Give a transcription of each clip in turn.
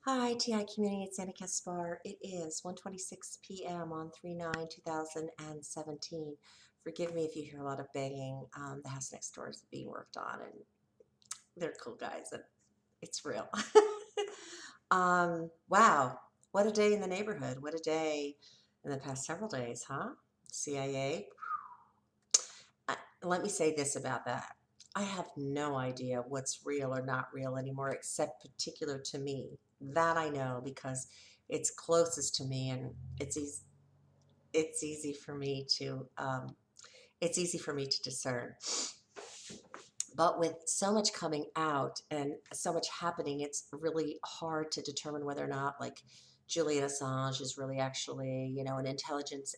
Hi, TI community, it's Anna Kaspar. It is 1:26 p.m. on 3/9/2017. Forgive me if you hear a lot of banging. The house next door is being worked on, and they're cool guys, and it's real. Wow, what a day in the neighborhood. What a day in the past several days, huh? CIA. Let me say this about that. I have no idea what's real or not real anymore, except particular to me. That I know because it's closest to me, and it's easy for me to discern. But with so much coming out and so much happening, it's really hard to determine whether or not, like, Julian Assange is really actually, an intelligence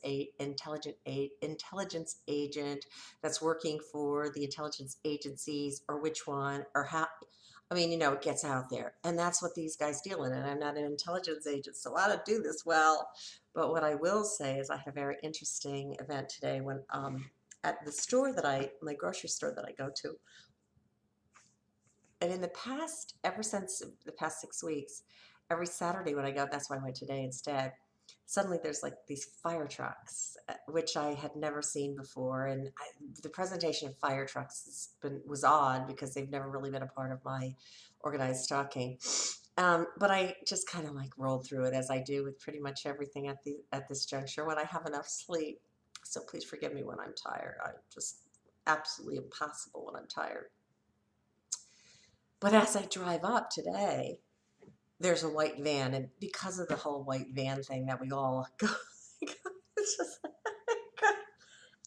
agent that's working for the intelligence agencies, or which one, or how. I mean, it gets out there, and that's what these guys deal in. And I'm not an intelligence agent, so I don't do this well. But what I will say is, I had a very interesting event today when at the store my grocery store that I go to. And in the past, ever since the past 6 weeks, every Saturday when I go, that's why I went today instead. Suddenly there's like these fire trucks, which I had never seen before. And the presentation of fire trucks was odd because they've never really been a part of my organized stalking. But I just kind of like rolled through it, as I do with pretty much everything at this juncture when I have enough sleep. So please forgive me when I'm tired. I'm just absolutely impossible when I'm tired. But as I drive up today, there's a white van, and because of the whole white van thing that we all go, it's just,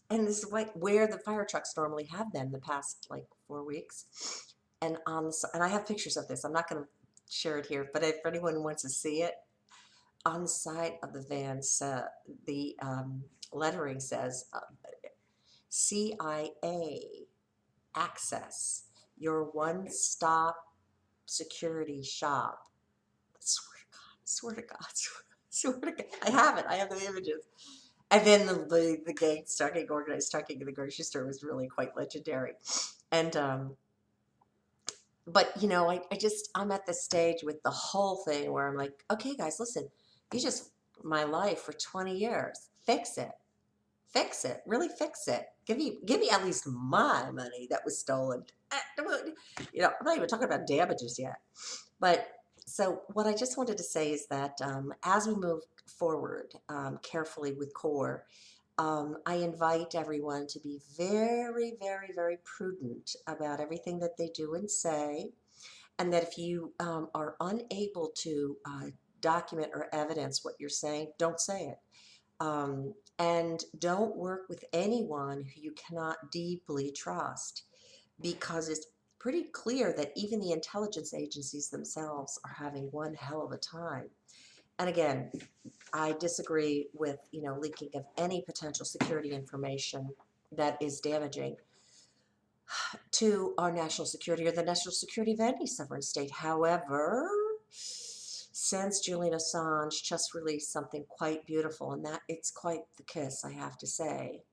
and this is where the fire trucks normally have been the past like 4 weeks, and and I have pictures of this. I'm not going to share it here, but if anyone wants to see it, on the side of the van, the lettering says CIA Access, your one-stop security shop. Swear to God, swear to God. I have it. I have the images. And then the gang stalking, organized stalking in the grocery store was really quite legendary. And but I'm at this stage with the whole thing where I'm like, okay, guys, listen, you just my life for 20 years. Fix it. Fix it. Really fix it. Give me at least my money that was stolen. I'm not even talking about damages yet. But so what I just wanted to say is that as we move forward carefully with CORE, I invite everyone to be very, very, very prudent about everything that they do and say, and that if you are unable to document or evidence what you're saying, don't say it. And don't work with anyone who you cannot deeply trust, because it's pretty clear that even the intelligence agencies themselves are having one hell of a time. And again, I disagree with, leaking of any potential security information that is damaging to our national security or the national security of any sovereign state. However, since Julian Assange just released something quite beautiful, and that it's quite the kiss, I have to say.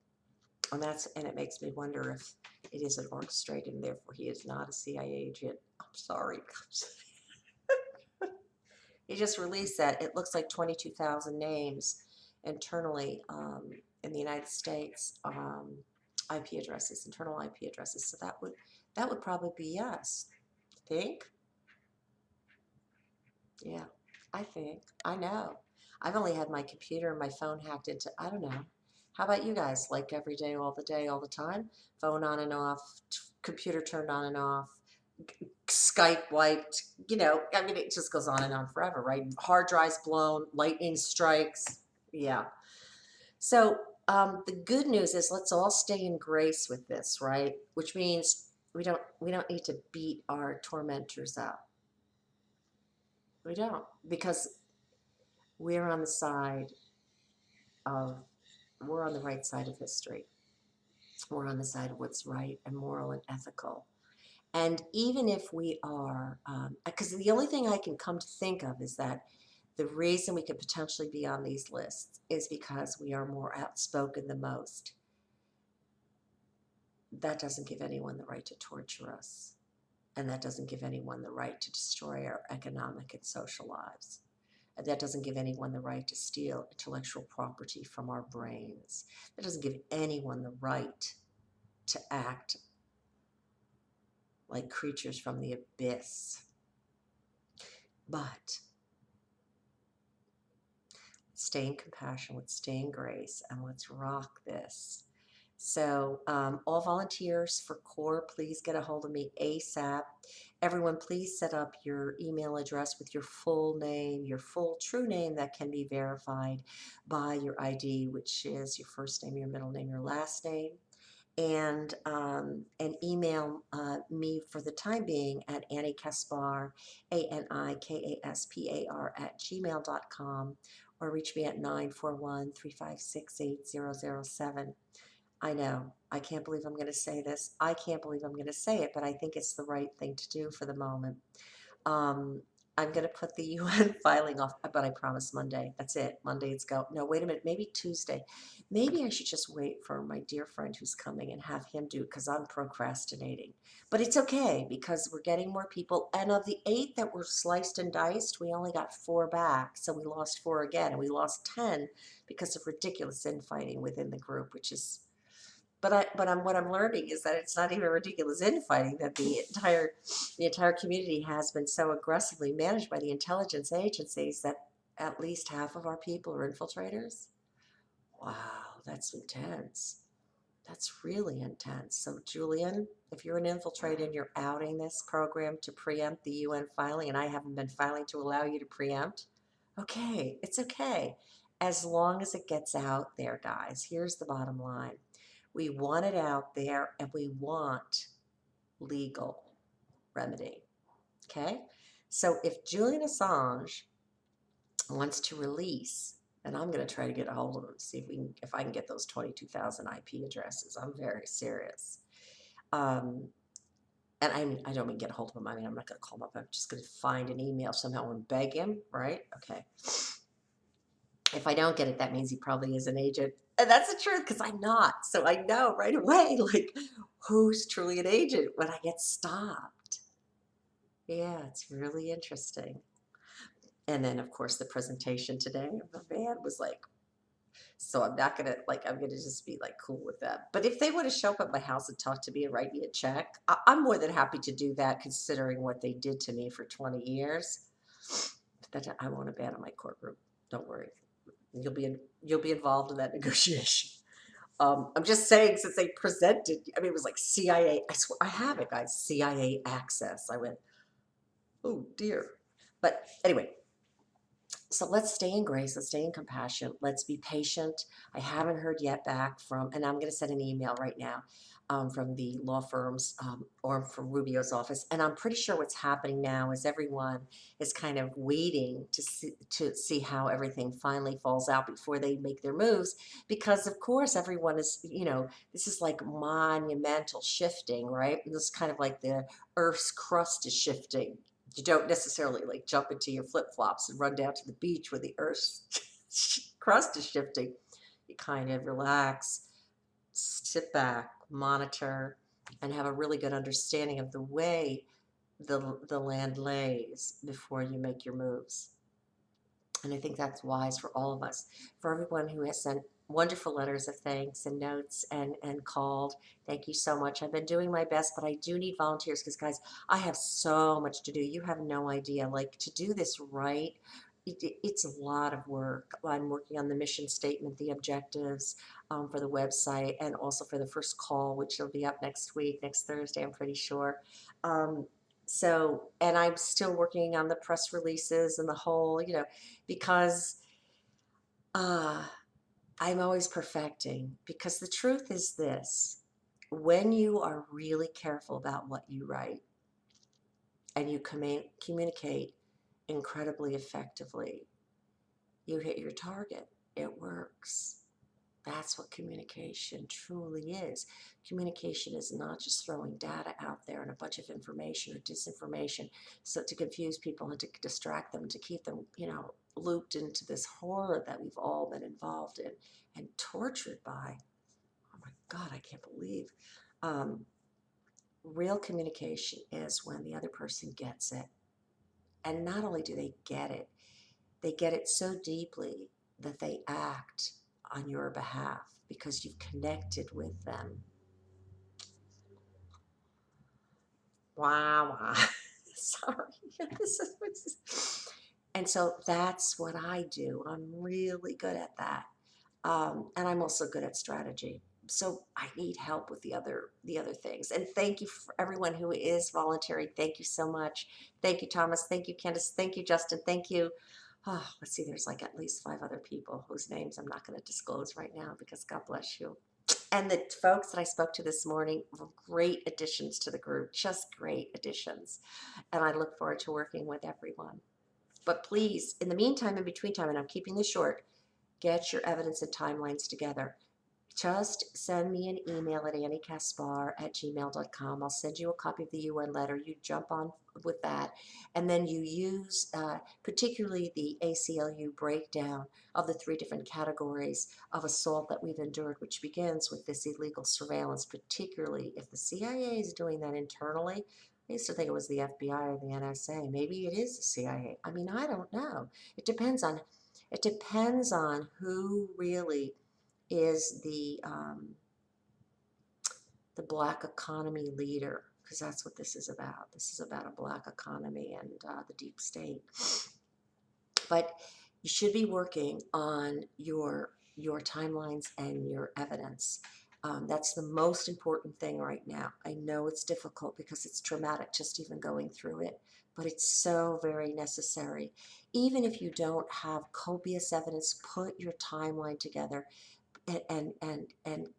And it makes me wonder if it isn't orchestrated, and therefore he is not a CIA agent. I'm sorry. He just released that. It looks like 22,000 names internally in the United States, IP addresses, internal IP addresses. So that would probably be yes. Think? Yeah, I think. I know. I've only had my computer and my phone hacked into, I don't know. How about you guys? Like every day, all the time? Phone on and off, computer turned on and off, Skype wiped, I mean, it just goes on and on forever, right? Hard drives blown, lightning strikes. Yeah. So the good news is, let's all stay in grace with this, right? Which means we don't need to beat our tormentors up. We don't, because we're on the side of we're on the right side of history. We're on the side of what's right and moral and ethical. And even if we are, because the only thing I can come to think of is that the reason we could potentially be on these lists is because we are more outspoken than most. That doesn't give anyone the right to torture us. And that doesn't give anyone the right to destroy our economic and social lives. And that doesn't give anyone the right to steal intellectual property from our brains. That doesn't give anyone the right to act like creatures from the abyss. But stay in compassion, let's stay in grace, and let's rock this. So all volunteers for CORE, please get a hold of me ASAP. Everyone, please set up your email address with your full name, your full true name that can be verified by your ID, which is your first name, your middle name, your last name. And email me for the time being at Annie Kaspar, ANIKASPAR @gmail.com, or reach me at 941-356-8007. I know, I can't believe I'm going to say this. I can't believe I'm going to say it, but I think it's the right thing to do for the moment. I'm going to put the UN filing off, but I promise Monday. That's it. Monday it's go. No, wait a minute. Maybe Tuesday. Maybe I should just wait for my dear friend who's coming and have him do it because I'm procrastinating. But it's okay because we're getting more people. And of the 8 that were sliced and diced, we only got 4 back. So we lost 4 again. And we lost 10 because of ridiculous infighting within the group, which is. But what I'm learning is that it's not even ridiculous infighting, that the entire community has been so aggressively managed by the intelligence agencies that at least half of our people are infiltrators. Wow, that's intense. That's really intense. So Julian, if you're an infiltrator and you're outing this program to preempt the UN filing, and I haven't been filing to allow you to preempt, okay, it's okay. As long as it gets out there, guys. Here's the bottom line. We want it out there, and we want legal remedy, okay? So if Julian Assange wants to release, and I'm going to try to get a hold of him, see if I can get those 22,000 IP addresses. I'm very serious. And I don't mean get a hold of him. I mean, I'm not going to call him up. I'm just going to find an email somehow and beg him, right? Okay. If I don't get it, that means he probably is an agent. And that's the truth because I'm not. So I know right away, like, who's truly an agent when I get stopped. Yeah, it's really interesting. And then, of course, the presentation today of the van was like, so I'm not going to, like, I'm going to just be like cool with that. But if they want to show up at my house and talk to me and write me a check, I'm more than happy to do that considering what they did to me for 20 years. That I won't abandon my courtroom. Don't worry. You'll be involved in that negotiation. I'm just saying, since they presented, I mean, it was like CIA. I swear, I have it, guys. CIA access. I went, oh dear. But anyway, so let's stay in grace. Let's stay in compassion. Let's be patient. I haven't heard yet back from, and I'm going to send an email right now from the law firms or from Rubio's office. And I'm pretty sure what's happening now is everyone is kind of waiting to see how everything finally falls out before they make their moves. Because of course everyone is, this is like monumental shifting, right? And this is kind of like the Earth's crust is shifting. You don't necessarily like jump into your flip-flops and run down to the beach where the Earth's crust is shifting. You kind of relax, sit back, monitor, and have a really good understanding of the way the land lays before you make your moves. And I think that's wise for all of us. For everyone who has sent wonderful letters of thanks and notes and called, thank you so much. I've been doing my best, but I do need volunteers because, guys, I have so much to do. You have no idea. Like, to do this right, it's a lot of work. I'm working on the mission statement, the objectives for the website, and also for the first call, which will be up next week, next Thursday, I'm pretty sure. And I'm still working on the press releases and the whole, because I'm always perfecting. Because the truth is this: when you are really careful about what you write and you communicate incredibly effectively, you hit your target. It works. That's what communication truly is. Communication is not just throwing data out there and a bunch of information or disinformation so to confuse people and to distract them, to keep them, looped into this horror that we've all been involved in and tortured by. Oh my God, I can't believe. real communication is when the other person gets it. And not only do they get it so deeply that they act on your behalf because you've connected with them. Wow, wow. Sorry. And so that's what I do. I'm really good at that. And I'm also good at strategy. So I need help with the other things. And thank you for everyone who is volunteering. Thank you so much. Thank you, Thomas. Thank you, Candace. Thank you, Justin. Thank you. Oh, let's see, there's like at least 5 other people whose names I'm not going to disclose right now because God bless you. And the folks that I spoke to this morning were great additions to the group, just great additions. And I look forward to working with everyone. But please, in the meantime, in between time, and I'm keeping this short, get your evidence and timelines together. Just send me an email at anniecaspar@gmail.com. I'll send you a copy of the UN letter. You jump on with that. And then you use particularly the ACLU breakdown of the 3 different categories of assault that we've endured, which begins with this illegal surveillance, particularly if the CIA is doing that internally. I used to think it was the FBI or the NSA. Maybe it is the CIA. I mean, I don't know. It depends on who really is the black economy leader, because that's what this is about. This is about a black economy and the deep state. But you should be working on your timelines and your evidence. That's the most important thing right now. I know it's difficult because it's traumatic just even going through it, but it's so very necessary. Even if you don't have copious evidence, put your timeline together and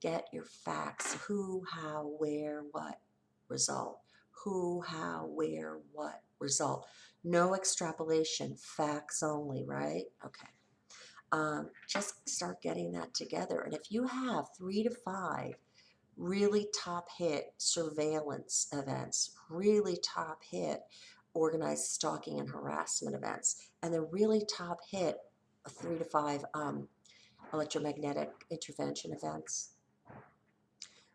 get your facts. Who, how, where, what, result. Who, how, where, what, result. No extrapolation, facts only, right? Okay. Just start getting that together. And if you have 3 to 5 really top hit surveillance events, really top hit organized stalking and harassment events, and the really top hit 3 to 5 electromagnetic intervention events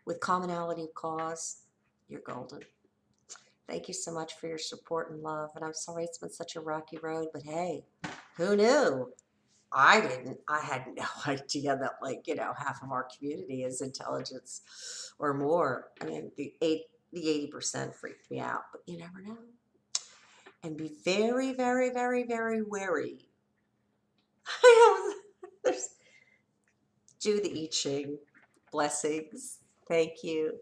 with commonality of cause, you're golden. Thank you so much for your support and love. And I'm sorry it's been such a rocky road, but hey, who knew? I didn't. I had no idea that, like, half of our community is intelligence or more. I mean, the 80% freaked me out, but you never know. And be very, very, very, very wary. There's do the I Ching. Blessings. Thank you.